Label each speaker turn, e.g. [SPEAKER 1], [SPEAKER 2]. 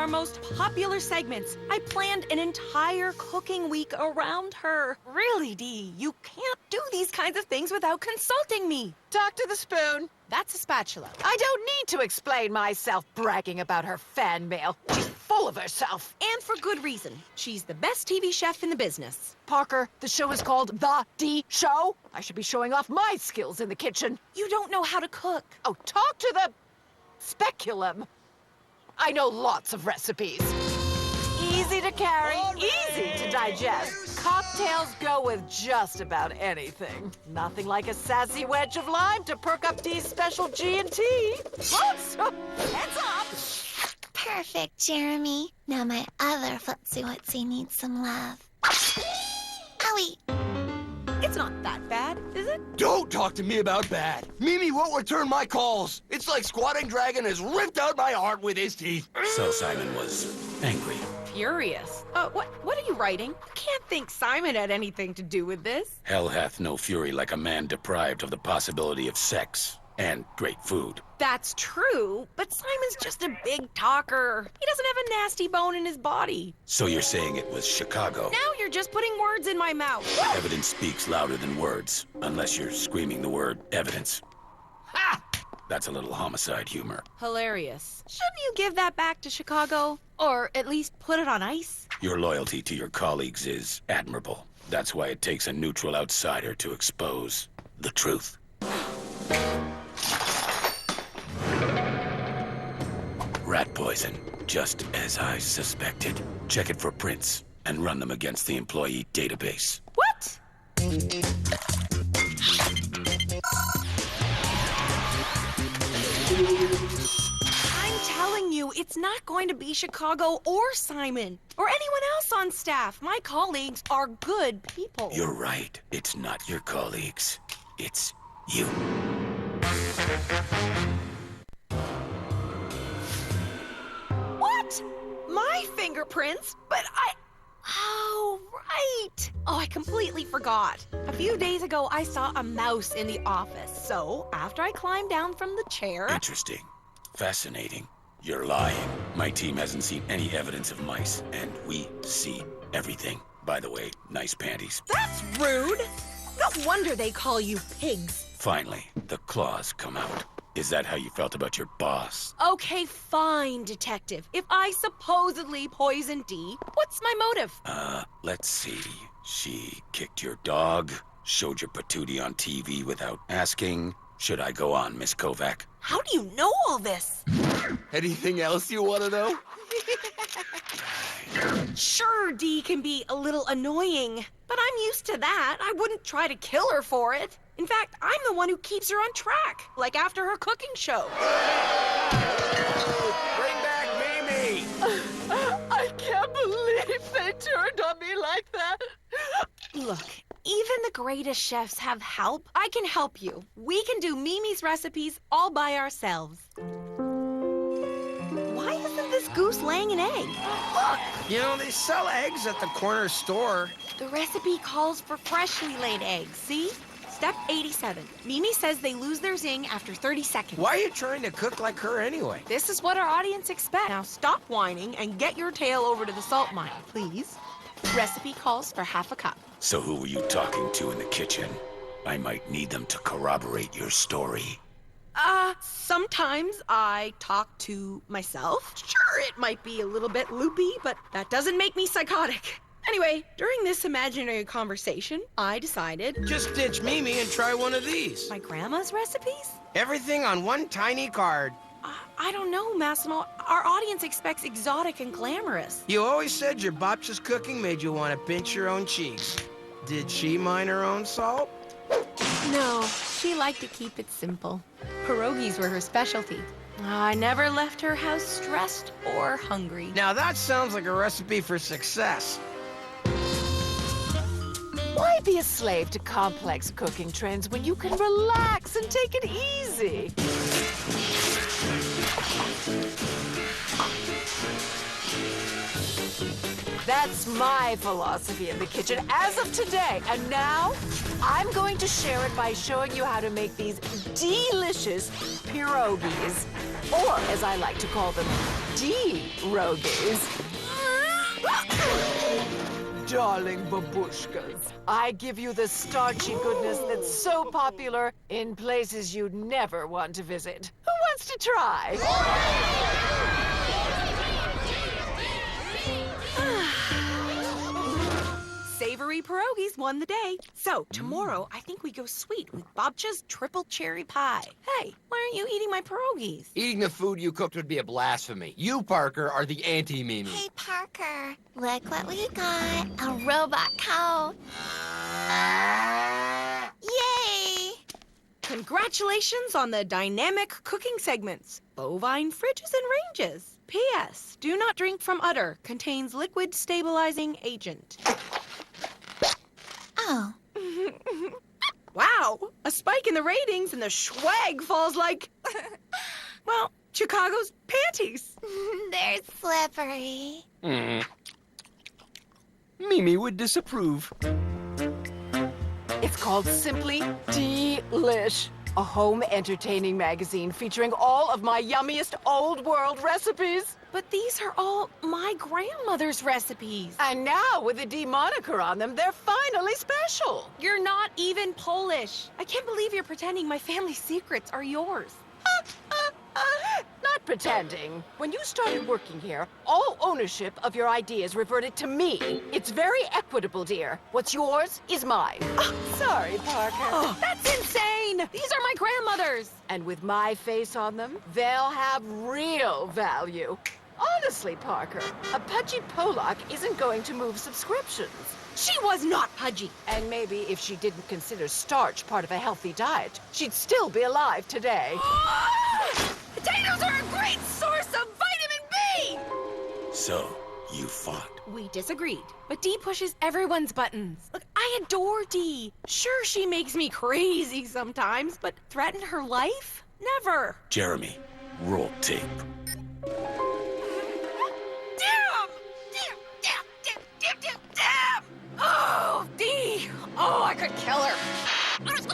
[SPEAKER 1] our most popular segments. I planned an entire cooking week around her. Really, Dee, you can't do these kinds of things without consulting me.
[SPEAKER 2] Dr. the Spoon.
[SPEAKER 1] That's a spatula.
[SPEAKER 2] I don't need to explain myself bragging about her fan mail. She's full of herself.
[SPEAKER 1] And for good reason. She's the best TV chef in the business.
[SPEAKER 2] Parker, the show is called The D Show. I should be showing off my skills in the kitchen.
[SPEAKER 1] You don't know how to cook.
[SPEAKER 2] Oh, talk to the speculum. I know lots of recipes. Easy to carry, easy to digest. Cocktails go with just about anything. Nothing like a sassy wedge of lime to perk up Dee's special G&T. Heads up!
[SPEAKER 3] Perfect, Jeremy. Now my other footsie wootsy needs some love. Owie!
[SPEAKER 1] It's not that bad, is it?
[SPEAKER 4] Don't talk to me about bad. Mimi won't return my calls. It's like Squatting Dragon has ripped out my heart with his teeth.
[SPEAKER 5] So Simon was angry.
[SPEAKER 1] Furious. What are you writing? I can't think Simon had anything to do with this.
[SPEAKER 5] Hell hath no fury like a man deprived of the possibility of sex and great food.
[SPEAKER 1] That's true, but Simon's just a big talker. He doesn't have a nasty bone in his body.
[SPEAKER 5] So you're saying it was Chicago?
[SPEAKER 1] Now you're just putting words in my mouth.
[SPEAKER 5] Evidence speaks louder than words, unless you're screaming the word evidence. Ha! That's a little homicide humor.
[SPEAKER 1] Hilarious. Shouldn't you give that back to Chicago? Or at least put it on ice?
[SPEAKER 5] Your loyalty to your colleagues is admirable. That's why it takes a neutral outsider to expose the truth. Rat poison, just as I suspected. Check it for prints and run them against the employee database.
[SPEAKER 1] What? I'm telling you, it's not going to be Chicago or Simon or anyone else on staff. My colleagues are good people.
[SPEAKER 5] You're right. It's not your colleagues. It's you.
[SPEAKER 1] What? My fingerprints? But Oh, right. Oh, I completely forgot. A few days ago, I saw a mouse in the office. So, after I climbed down from the chair...
[SPEAKER 5] Interesting. Fascinating. You're lying. My team hasn't seen any evidence of mice, and we see everything. By the way, nice panties.
[SPEAKER 1] That's rude. No wonder they call you pigs.
[SPEAKER 5] Finally, the claws come out. Is that how you felt about your boss?
[SPEAKER 1] Okay, fine, detective. If I supposedly poisoned Dee, what's my motive?
[SPEAKER 5] Let's see. She kicked your dog, showed your patootie on TV without asking. Should I go on, Miss Kovac?
[SPEAKER 1] How do you know all this?
[SPEAKER 4] Anything else you want to know?
[SPEAKER 1] Sure, Dee can be a little annoying, but I'm used to that. I wouldn't try to kill her for it. In fact, I'm the one who keeps her on track, like after her cooking show.
[SPEAKER 4] Bring back Mimi!
[SPEAKER 2] I can't believe they turned on me like that.
[SPEAKER 1] Look, even the greatest chefs have help. I can help you. We can do Mimi's recipes all by ourselves. Why isn't this goose laying an egg?
[SPEAKER 6] Look, you know, they sell eggs at the corner store.
[SPEAKER 1] The recipe calls for freshly laid eggs, see? Step 87. Mimi says they lose their zing after 30 seconds.
[SPEAKER 6] Why are you trying to cook like her anyway?
[SPEAKER 1] This is what our audience expects. Now stop whining and get your tail over to the salt mine, please. Recipe calls for half a cup.
[SPEAKER 5] So who were you talking to in the kitchen? I might need them to corroborate your story.
[SPEAKER 1] Sometimes I talk to myself. Sure, it might be a little bit loopy, but that doesn't make me psychotic. Anyway, during this imaginary conversation, I decided...
[SPEAKER 6] Just ditch Mimi and try one of these.
[SPEAKER 1] My grandma's recipes?
[SPEAKER 6] Everything on one tiny card.
[SPEAKER 1] I don't know, Massimo. Our audience expects exotic and glamorous.
[SPEAKER 6] You always said your botcha's cooking made you want to pinch your own cheeks. Did she mine her own salt?
[SPEAKER 1] No, she liked to keep it simple. Pierogies were her specialty. I never left her house stressed or hungry.
[SPEAKER 6] Now that sounds like a recipe for success.
[SPEAKER 2] Why be a slave to complex cooking trends when you can relax and take it easy? That's my philosophy in the kitchen as of today. And now, I'm going to share it by showing you how to make these delicious pierogies. Or, as I like to call them, D-rogies. Darling babushkas, I give you the starchy goodness that's so popular in places you'd never want to visit. Who wants to try?
[SPEAKER 1] Savory pierogies won the day. So, tomorrow, I think we go sweet with Babcha's triple cherry pie. Hey, why aren't you eating my pierogies?
[SPEAKER 4] Eating the food you cooked would be a blasphemy. You, Parker, are the anti-Mimi.
[SPEAKER 3] Hey, Parker, look what we got. A robot cow. Yay!
[SPEAKER 1] Congratulations on the dynamic cooking segments. Bovine fridges and ranges. P.S. Do not drink from udder. Contains liquid stabilizing agent.
[SPEAKER 3] Oh,
[SPEAKER 1] Wow, a spike in the ratings and the swag falls like, well, Chicago's panties.
[SPEAKER 3] they're slippery.
[SPEAKER 4] Mimi would disapprove.
[SPEAKER 2] It's called Simply Delish, a home entertaining magazine featuring all of my yummiest old world recipes.
[SPEAKER 1] But these are all my grandmother's recipes.
[SPEAKER 2] And now, with a D moniker on them, they're finally special.
[SPEAKER 1] You're not even Polish. I can't believe you're pretending my family secrets are yours.
[SPEAKER 2] Not pretending. When you started working here, all ownership of your ideas reverted to me. It's very equitable, dear. What's yours is mine. Sorry, Parker.
[SPEAKER 1] Oh, that's insane! These are my grandmother's.
[SPEAKER 2] And with my face on them, they'll have real value. Honestly, Parker, a pudgy Polak isn't going to move subscriptions.
[SPEAKER 1] She was not pudgy.
[SPEAKER 2] And maybe if she didn't consider starch part of a healthy diet, she'd still be alive today.
[SPEAKER 1] Potatoes are a great source of vitamin B!
[SPEAKER 5] So, you fought.
[SPEAKER 1] We disagreed, but Dee pushes everyone's buttons. Look, I adore Dee. Sure, she makes me crazy sometimes, but threaten her life? Never.
[SPEAKER 5] Jeremy, roll tape.